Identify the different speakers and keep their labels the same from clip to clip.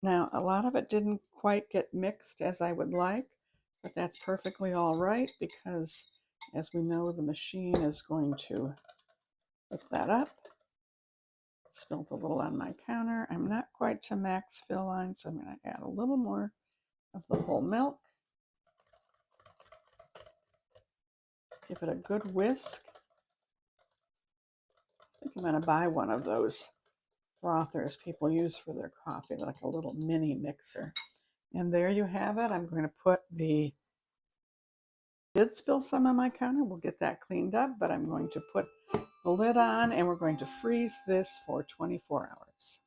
Speaker 1: Now, a lot of it didn't quite get mixed as I would like, but that's perfectly all right because, as we know, the machine is going to whip that up. Spilled a little on my counter. I'm not quite to max fill line, so I'm going to add a little more of the whole milk. Give it a good whisk. I think I'm going to buy one of those frothers people use for their coffee, like a little mini mixer. And there you have it. I'm going to put the, did spill some on my counter. We'll get that cleaned up, but I'm going to put the lid on and we're going to freeze this for 24 hours.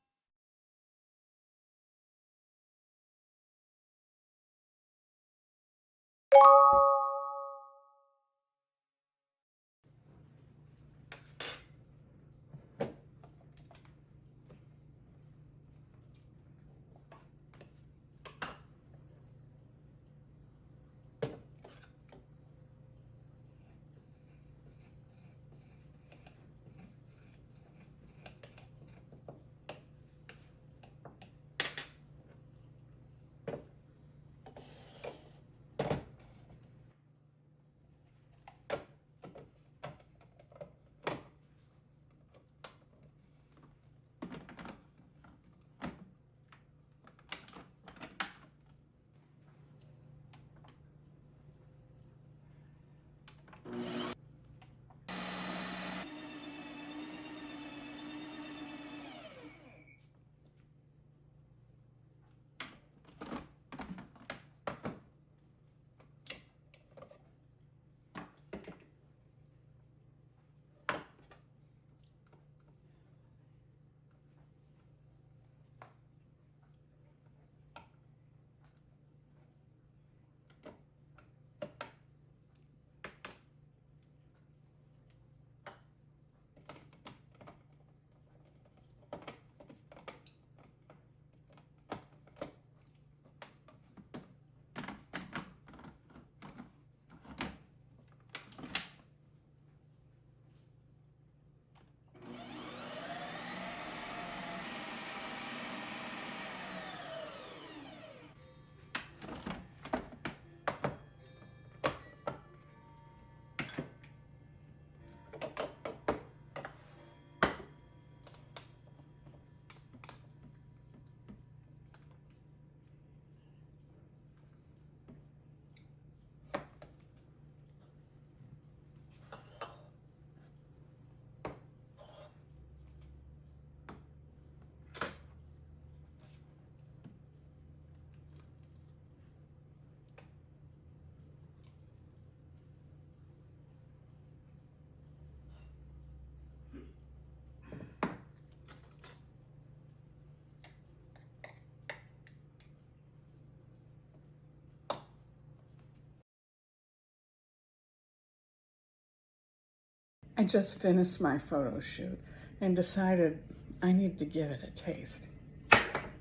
Speaker 1: I just finished my photo shoot and decided I need to give it a taste.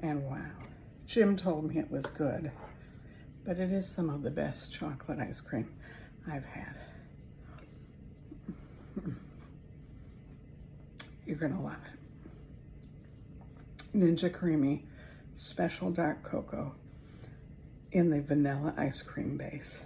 Speaker 1: And wow, Jim told me it was good, but it is some of the best chocolate ice cream I've had. You're gonna love it. Ninja Creami Special Dark Cocoa in the vanilla ice cream base.